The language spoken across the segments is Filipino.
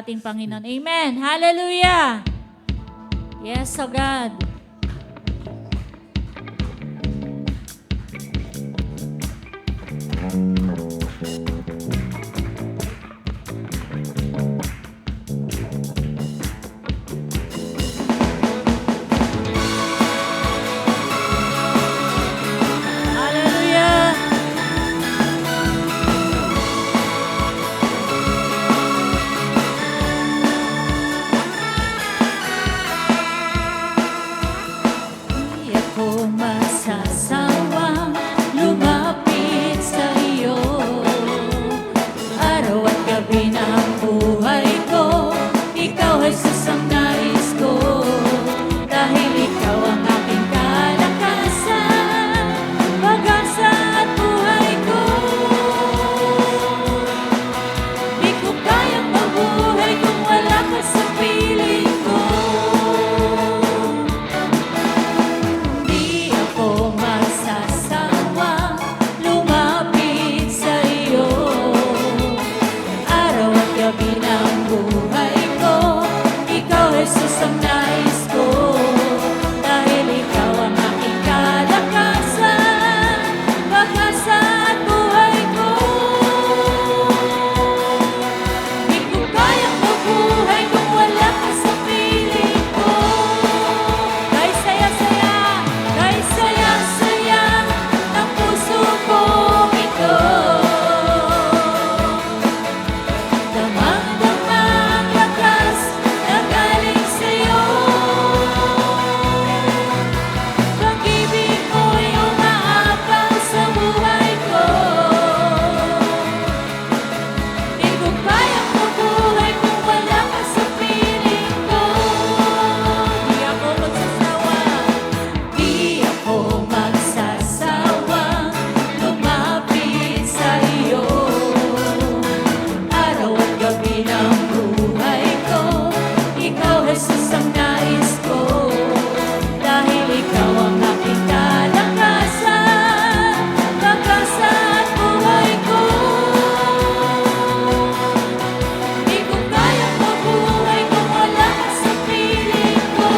ating Panginoon. Amen. Hallelujah. Yes, so God. Masasawang lumapit sa iyo, araw at gabi na ang buhay ko, ikaw Jesus ang nais ko, dahil ikaw ang aking kalakasan, pag-asa at buhay ko. Di ko kayang mabuhay kung wala ka sa piling ko. Jesus ang nais ko, dahil ikaw ang aking kalakasan, pag-asa at buhay ko. Di ko kayang mabuhay kung wala ka sa piling ko. Kay saya-saya, kay saya-saya ng puso kong ito. Damang-damang lakas na galing sa'yo. Pag-ibig mo'y umaabang sa buhay ko. Di ko kayang mabuhay kung wala ka sa piling ko. Di ako magsasawa, di ako magsasawang lumapit sa iyo. Araw at gabi ng buhay ko, ikaw Jesus ang nais ko, dahil ikaw ang aking kalakasan, pag-asa at buhay ko. Di ko kayang mabuhay kung wala ka sa piling ko.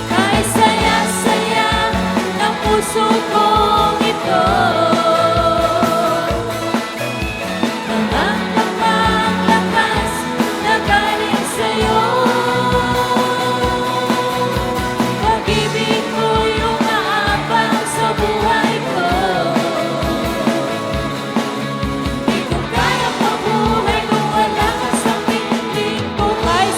Kay saya-saya ng puso kong ito. Damang-damang lakas na galing sa'yo. Pag-ibig mo'y umaabang sa buhay ko. Di ko kayang mabuhay kung wala ka sa piling ko. Kay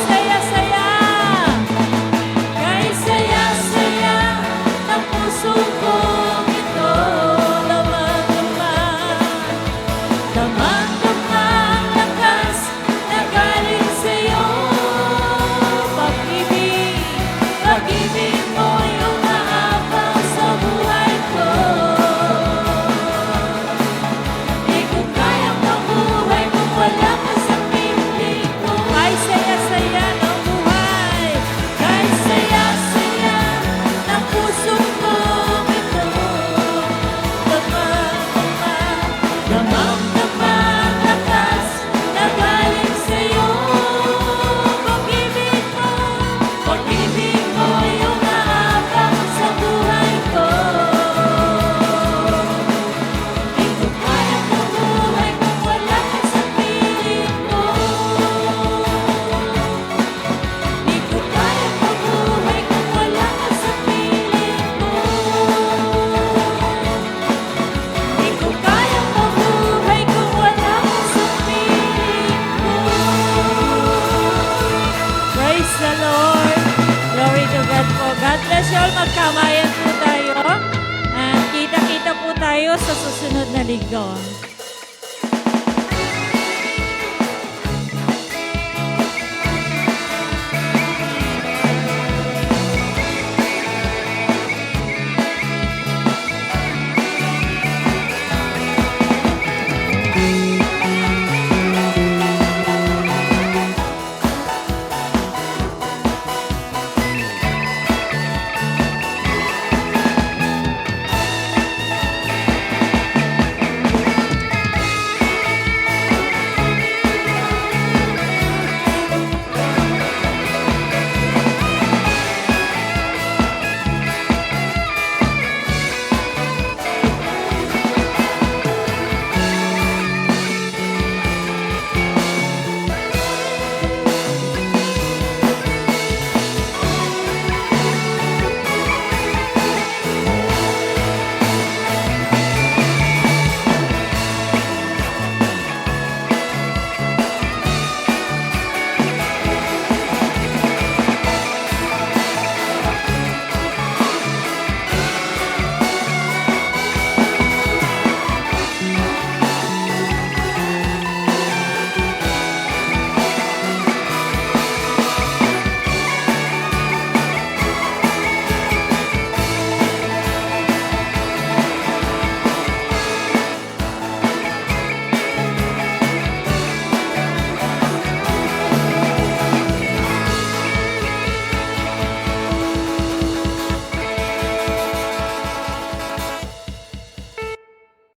saya-saya ng puso kong ito. Damang-damang lakas na galing sa'yo. Pag-ibig mo'y umaabang sa buhay ko. Di ko kayang mabuhay kung wala ka sa piling ko. Kay saya-saya ng buhay, kay saya-saya ng puso kong ito. Damang-damang lakas na galing sa'yo. Pag-ibig mo'y umaabang sa buhay ko. Di ko kayang mabuhay kung wala ka sa piling ko. Di ko kayang mabuhay kung wala ka sa piling ko. Di ko kayang mabuhay kung wala ka sa piling ko. Praise the Lord. Glory to God po. God bless you all. Magkamayan po tayo. And kita-kita po tayo sa susunod na linggo.